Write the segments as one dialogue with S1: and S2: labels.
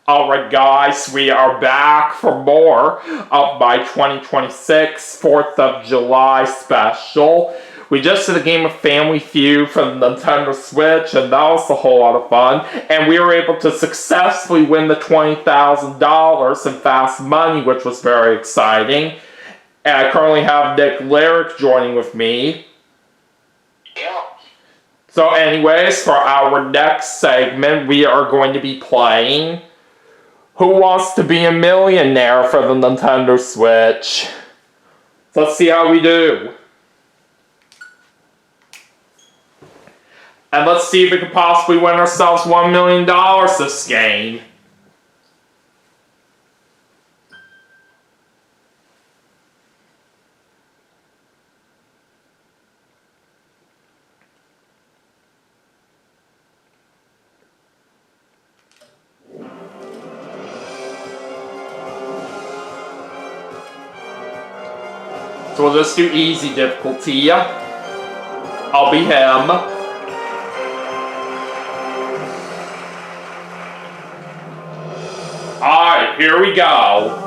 S1: Alright guys, we are back for more of my 2026 4th of July special. We just did a game of Family Feud for the Nintendo Switch, and that was a whole lot of fun. And we were able to successfully win the $20,000 in fast money, which was very exciting. And I currently have Larrick joining with me.
S2: Yeah.
S1: So anyways, for our next segment, we are going to be playing Who Wants to Be a Millionaire for the Nintendo Switch. So let's see how we do. And let's see if we can possibly win ourselves $1 million this game. So we'll just do easy difficulty. I'll be him. Alright, here we go.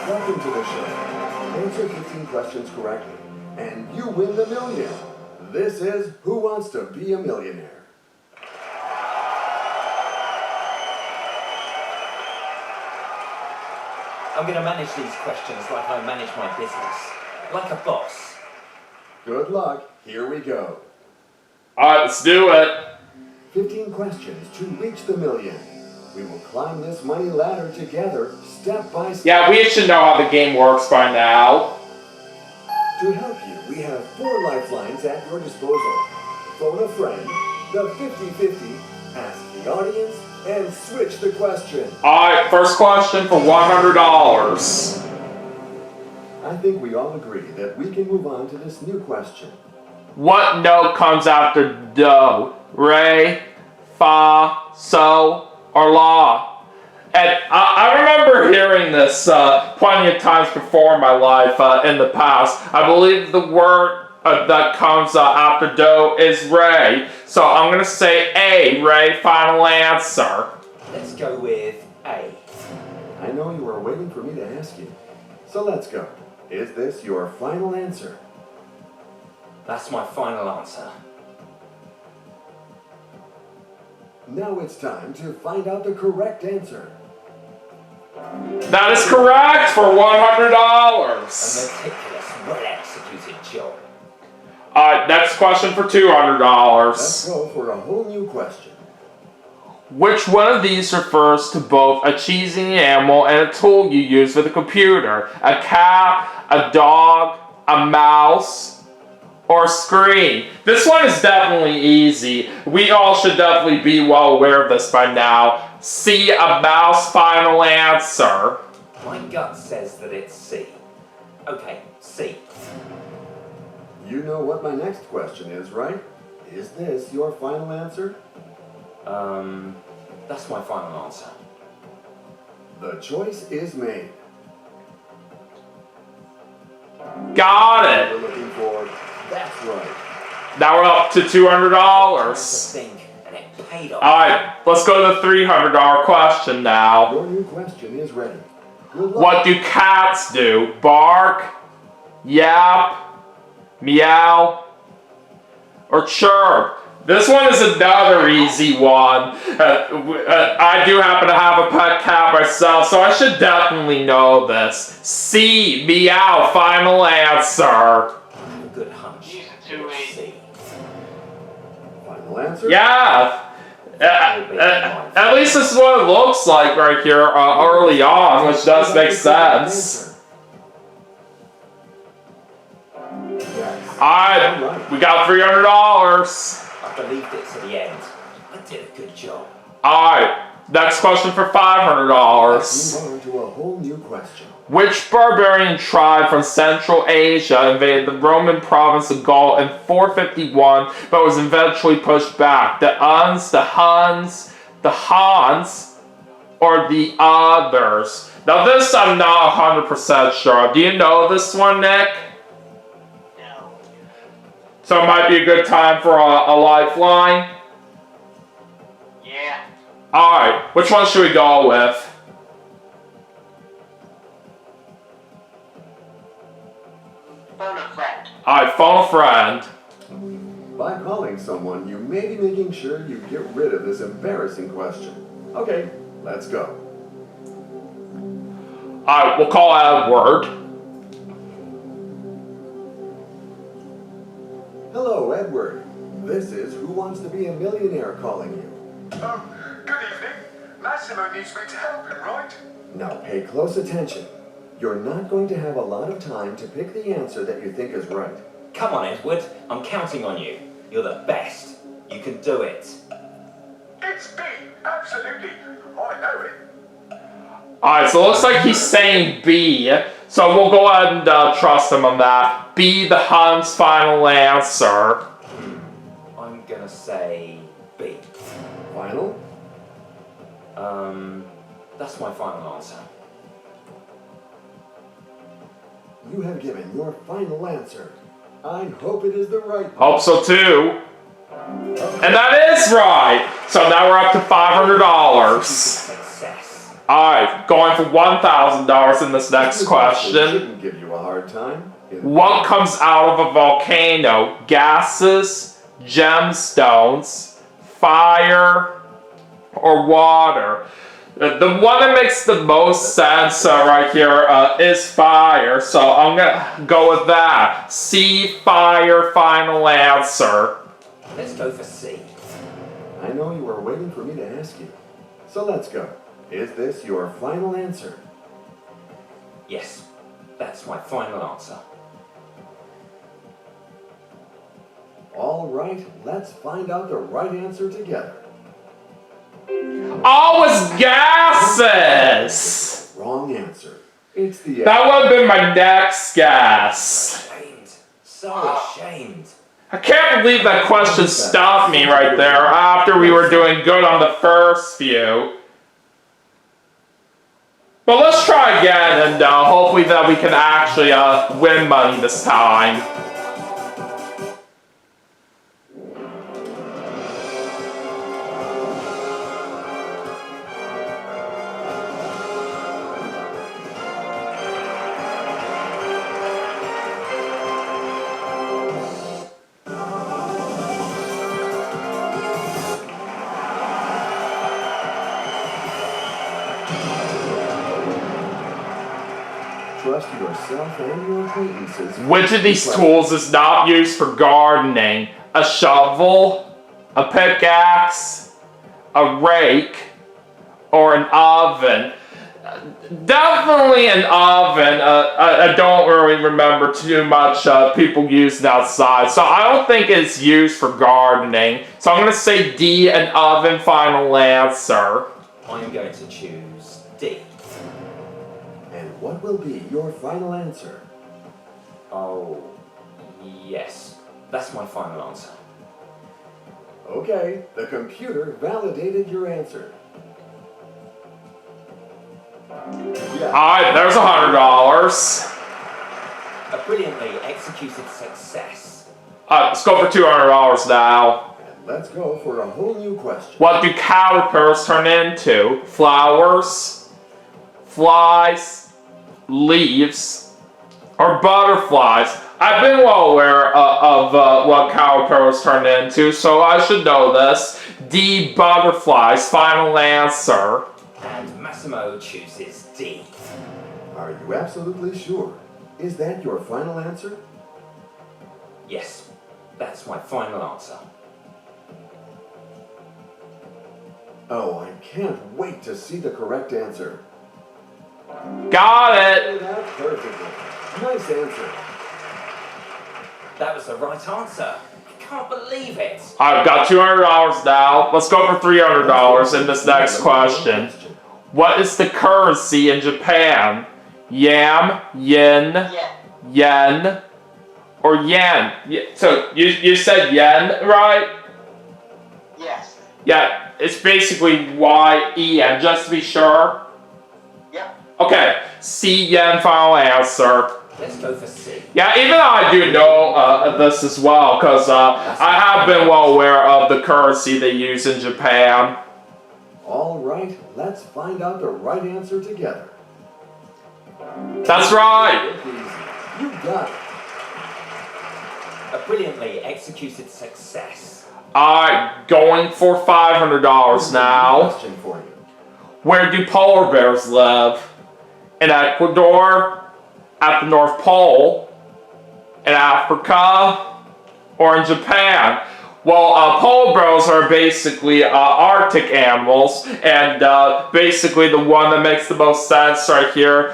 S3: Welcome to the show. Answer 15 questions correctly, and you win the million. This is Who Wants to Be a Millionaire?
S4: I'm going to manage these questions like I manage my business. Like a boss.
S3: Good luck. Here we go.
S1: Alright, let's do it.
S3: 15 questions to reach the million. We will climb this money ladder together, step by step.
S1: Yeah, we should know how the game works by now.
S3: To help you, we have 4 lifelines at your disposal. Phone a friend, the 50-50, ask the audience, and switch the question.
S1: Alright, first question for $100.
S3: I think we all agree that we can move on to this new question.
S1: What note comes after do? Re, fa, sol, or la? And I remember hearing this plenty of times before in my life in the past. I believe the word that comes after do is re. So I'm going to say A, re, final answer.
S4: Let's go with A.
S3: I know you are waiting for me to ask you. So let's go. Is this your final answer?
S4: That's my final answer.
S3: Now it's time to find out the correct answer.
S1: That is correct for $100.
S4: A meticulous, well-executed job.
S1: Alright, next question for
S3: Let's
S1: $200.
S3: go for a whole new question.
S1: Which one of these refers to both a cheesy animal and a tool you use with a computer? A cat, a dog, a mouse, or a screen? This one is definitely easy. We all should definitely be well aware of this by now. C, a mouse, final answer.
S4: My gut says that it's C. Okay, C.
S3: You know what my next question is, right? Is this your final answer?
S4: That's my final answer.
S3: The choice is made.
S1: Got
S3: We're
S1: it.
S3: looking for. That's right.
S1: Now we're up to
S4: That's
S1: $200.
S4: the thing, and it paid off.
S1: Alright, let's go to the $300 question now.
S3: Your new question is ready. Good luck.
S1: What do cats do? Bark, yap, meow, or chirp? This one is another easy one. I do happen to have a pet cat myself, so I should definitely know this. C, meow, final answer.
S4: I have a good hunch.
S2: These are too
S4: It's
S2: easy.
S4: C.
S3: Final answer?
S1: Yeah. At least this is what it looks like right here early on, which does make sense.
S3: Yes.
S1: Alright, we got $300.
S4: I believed it to the end. I did a good job.
S1: Alright, Next question for
S3: Let's
S1: $500.
S3: move on to a whole new question.
S1: Which barbarian tribe from Central Asia invaded the Roman province of Gaul in 451 but was eventually pushed back? The Huns, the Hans, or the others? Now this I'm not 100% sure. Do you know this one, Nick?
S2: No.
S1: So it might be a good time for a lifeline.
S2: Yeah.
S1: Alright, which one should we go with?
S2: Phone a friend.
S1: Alright, phone a friend.
S3: By calling someone, you may be making sure you get rid of this embarrassing question. Okay, let's go.
S1: Alright, we'll call Edward.
S3: Hello, Edward. This is Who Wants to Be a Millionaire calling you.
S5: Oh, good evening. Massimo needs me to help him, right?
S3: Now pay close attention. You're not going to have a lot of time to pick the answer that you think is right.
S4: Come on, Edward. I'm counting on you. You're the best. You can do it.
S5: It's B, absolutely. I know it.
S1: Alright, so it looks like he's saying B. So we'll go ahead and trust him on that. B, the Huns' final answer.
S4: I'm gonna say B.
S3: Final?
S4: That's my final answer.
S3: You have given your final answer. I hope it is the right one.
S1: Hope so too. And that is right! So now we're up to $500.
S4: Success.
S1: Alright, going for $1,000 in this next
S3: This
S1: question.
S3: shouldn't give you a hard time.
S1: What comes out of a volcano? Gases, gemstones, fire, or water? The one that makes the most sense right here is fire, so I'm gonna go with that. C, fire, final answer.
S4: Let's go for C.
S3: I know you were waiting for me to ask you. So let's go. Is this your final answer?
S4: Yes, that's my final answer.
S3: All right, let's find out the right answer together.
S1: Oh, it's gases!
S3: Wrong answer. It's the
S1: That would have been my next guess.
S4: Ashamed. So ashamed.
S1: I can't believe that question stopped me right there after we were doing good on the first few. But let's try again and hopefully that we can actually win money this time.
S3: Trust yourself and your acquaintances.
S1: Which of these tools is not used for gardening? A shovel, a pickaxe, a rake, or an oven? Definitely an oven. I don't really remember too much people using outside, so I don't think it's used for gardening. So I'm going to say D, an oven, final answer.
S4: I'm going to choose D.
S3: And what will be your final answer?
S4: Oh, yes. That's my final answer.
S3: Okay, the computer validated your answer. Yeah.
S1: Alright, there's $100.
S4: A brilliantly executed success.
S1: Let's go for $200 now.
S3: And let's go for a whole new question.
S1: What do caterpillars turn into? Flowers, flies, leaves, or butterflies? I've been well aware of what caterpillars turn into, so I should know this. D, butterflies, final answer.
S4: And Massimo chooses D.
S3: Are you absolutely sure? Is that your final answer?
S4: Yes, that's my final answer.
S3: Oh, I can't wait to see the correct answer.
S1: Got it!
S3: That perfectly. Nice answer.
S4: That was the right answer. can't believe it.
S1: I've got $200 now. Let's go for $300 in this next question. What is the currency in Japan? Yam, yen,
S2: Yeah.
S1: yen, or yen? So you said yen, right?
S2: Yes.
S1: Yeah, it's basically Y-E-N, just to be sure.
S2: Yep.
S1: Okay, C yen, final answer.
S4: Let's go for C.
S1: Yeah, even though I do know this as well, because I have been well aware of the currency they use in Japan.
S3: All right, let's find out the right answer together.
S1: That's right.
S3: You got it.
S4: A brilliantly executed success.
S1: Alright, going for $500 now.
S3: Question for you.
S1: Where do polar bears live? In Ecuador, at the North Pole, in Africa, or in Japan? Well, polar bears are basically Arctic animals, and basically the one that makes the most sense right here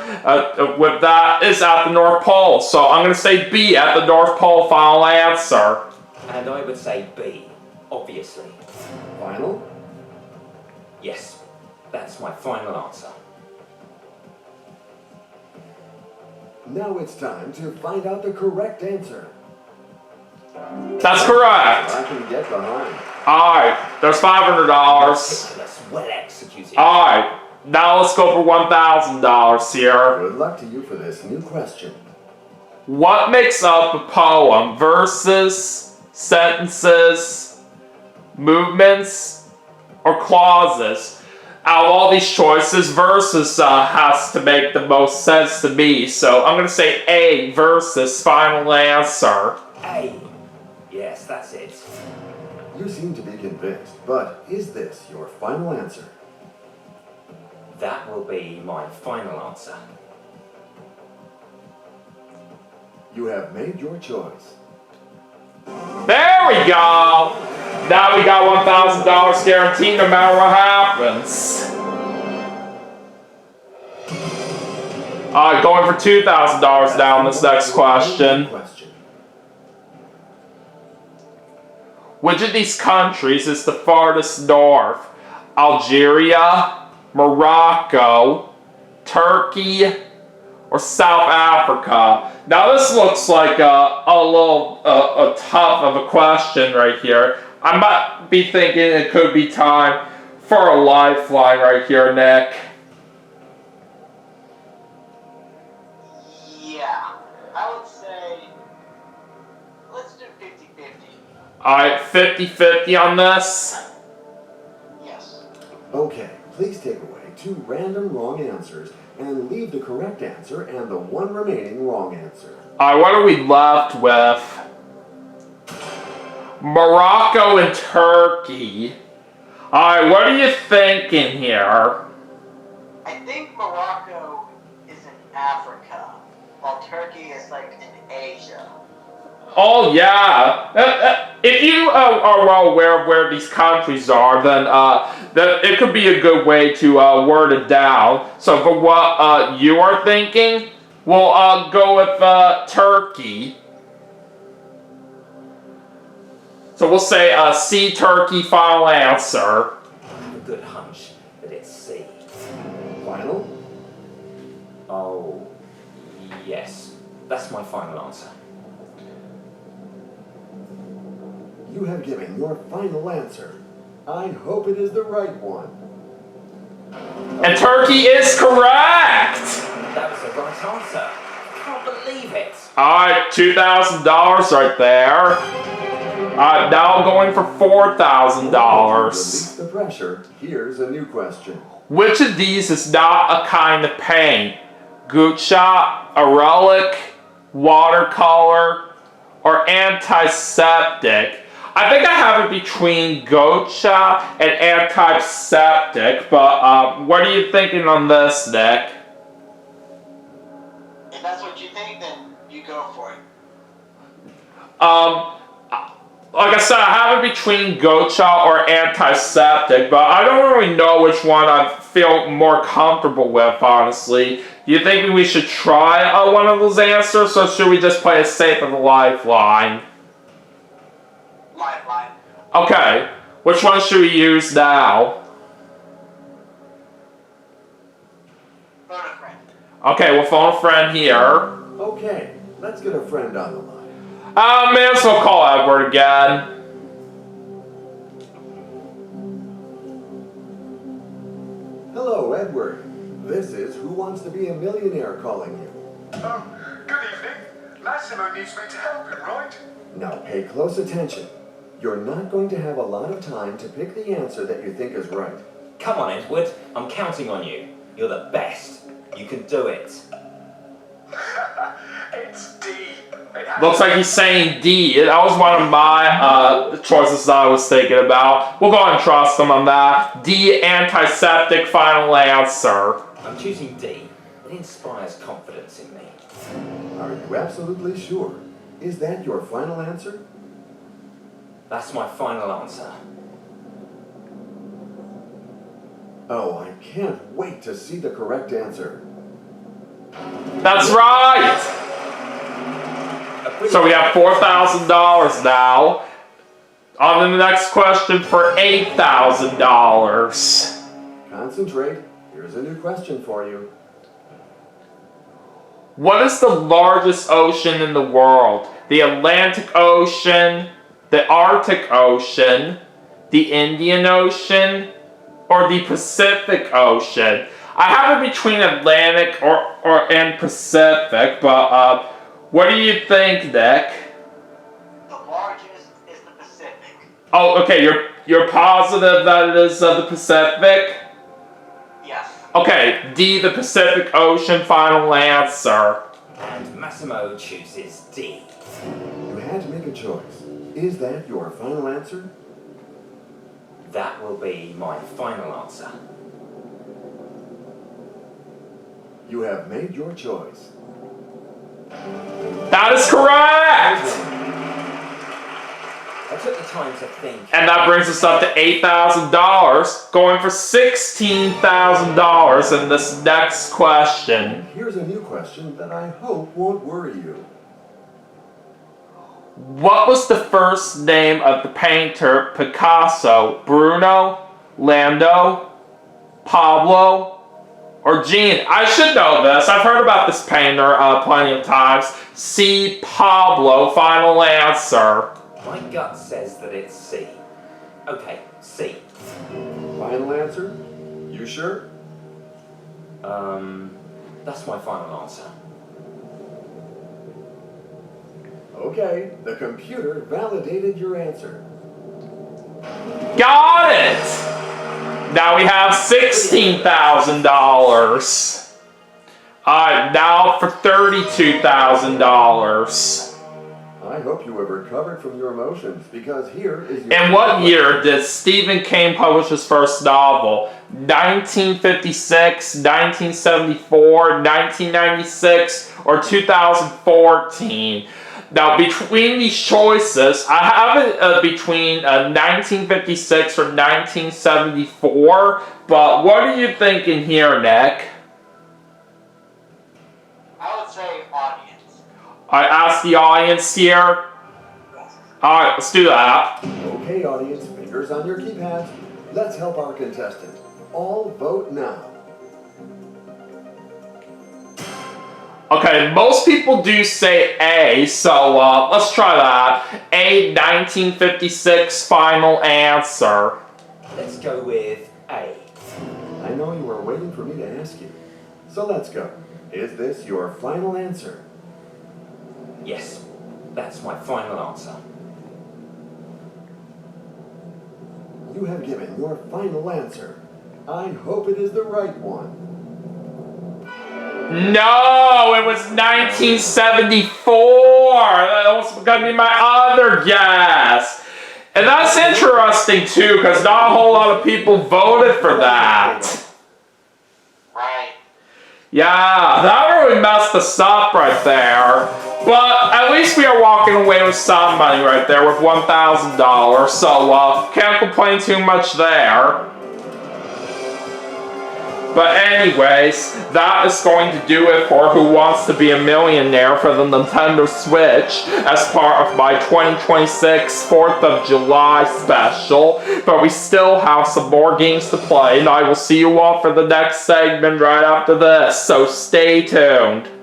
S1: with that is at the North Pole. So I'm going to say B, at the North Pole, final answer.
S4: And I would say B, obviously.
S3: Final?
S4: Yes, that's my final answer.
S3: Now it's time to find out the correct answer.
S1: That's correct.
S3: I can get behind.
S1: Alright, there's $500.
S4: Ridiculous, well executed.
S1: Alright, now let's go for $1,000 here.
S3: Good luck to you for this new question.
S1: What makes up a poem? Verses, sentences, movements, or clauses? Out of all these choices, verses has to make the most sense to me. So I'm going to say A, verses, final answer.
S4: A. Yes, that's it.
S3: You seem to be convinced, but is this your final answer?
S4: That will be my final answer.
S3: You have made your choice.
S1: There we go. Now we got $1,000 guaranteed no matter what happens. Alright, going for $2,000 down this next question. Which of these countries is the farthest north? Algeria, Morocco, Turkey, or South Africa? Now this looks like a little tough of a question right here. I might be thinking it could be time for a lifeline right here, Nick.
S2: Yeah. I would say, let's do 50-50.
S1: Alright, 50-50 on this.
S2: Yes.
S3: Okay, please take away 2 random wrong answers and leave the correct answer and the 1 remaining wrong answer.
S1: Alright, what are we left with? Morocco and Turkey. Alright, what are you thinking here?
S2: I think Morocco is in Africa, while Turkey is like in Asia.
S1: Oh yeah. If you are well aware of where these countries are, then it could be a good way to word it down. So for what you are thinking, we'll go with Turkey. So we'll say C, Turkey, final answer.
S4: I have a good hunch that it's C.
S3: Final?
S4: Oh, yes. That's my final answer.
S3: You have given your final answer. I hope it is the right one.
S1: And Turkey is correct!
S4: That was the right answer. I can't believe it.
S1: Alright, $2,000 right there. Now I'm going for $4,000.
S3: Release the pressure. Here's a new question.
S1: Which of these is not a kind of paint? Gouache, acrylic, watercolor, or antiseptic? I think I have it between gouache and antiseptic, but what are you thinking on this, Nick?
S2: If that's what you think, then you go for it.
S1: Like I said, I have it between gouache or antiseptic, but I don't really know which one I feel more comfortable with, honestly. Do you think we should try one of those answers, or should we just play it safe with a lifeline? Okay, which one should we use now?
S2: Phone a friend.
S1: Okay, we'll phone a friend here.
S3: Okay, let's get a friend on the line.
S1: May as well call Edward again.
S3: Hello, Edward. This is Who Wants to Be a Millionaire calling you.
S5: Oh, good evening. Massimo needs me to help him, right?
S3: Now pay close attention. You're not going to have a lot of time to pick the answer that you think is right.
S4: Come on, Edward. I'm counting on you. You're the best. You can do it.
S5: It's D. It has
S1: Looks like he's saying D. That was one of my choices I was thinking about. We'll go ahead and trust him on that. D, antiseptic, final answer.
S4: I'm choosing D. It inspires confidence in me.
S3: Are you absolutely sure? Is that your final answer?
S4: That's my final answer.
S3: Oh, I can't wait to see the correct answer.
S1: That's right! So we have $4,000 now. On to the next question for $8,000.
S3: Concentrate. Here's a new question for you.
S1: What is the largest ocean in the world? The Atlantic Ocean, the Arctic Ocean, the Indian Ocean, or the Pacific Ocean? I have it between Atlantic and Pacific, but what do you think, Nick?
S2: The largest is the Pacific.
S1: Oh, okay, you're positive that it is the Pacific?
S2: Yes.
S1: Okay, D, the Pacific Ocean, final answer.
S4: And Massimo chooses D.
S3: You had to make a choice. Is that your final answer?
S4: That will be my final answer.
S3: You have made your choice.
S1: That is correct!
S4: I took the time to think.
S1: And that brings us up to $8,000, going for $16,000 in this next question.
S3: Here's a new question that I hope won't worry you.
S1: What was the first name of the painter Picasso? Bruno, Lando, Pablo, or Jean? I should know this. I've heard about this painter plenty of times. C, Pablo, final answer.
S4: My gut says that it's C. Okay, C.
S3: Final answer? You sure?
S4: That's my final answer.
S3: Okay, the computer validated your answer.
S1: Got it! Now we have $16,000. Alright, now for $32,000.
S3: I hope you have recovered from your emotions, because here is your...
S1: In what year did Stephen King publish his first novel? 1956, 1974, 1996, or 2014? Now, between these choices, I have it between 1956 or 1974, but what are you thinking here, Nick?
S2: I would say audience.
S1: I asked the audience here. Alright, let's do that.
S3: Okay, audience, fingers on your keypads. Let's help our contestant. All vote now.
S1: Okay, most people do say A, so let's try that. A, 1956, final answer.
S4: Let's go with A.
S3: I know you were waiting for me to ask you. So let's go. Is this your final answer?
S4: Yes, that's my final answer.
S3: You have given your final answer. I hope it is the right one.
S1: No, it was 1974. That was going to be my other guess. And that's interesting too, because not a whole lot of people voted for that.
S2: Right.
S1: Yeah, that really messed us up right there. But at least we are walking away with some money right there with $1,000. So can't complain too much there. But anyways, that is going to do it for Who Wants to Be a Millionaire for the Nintendo Switch as part of my 2026 4th of July special. But we still have some more games to play, and I will see you all for the next segment right after this, so stay tuned.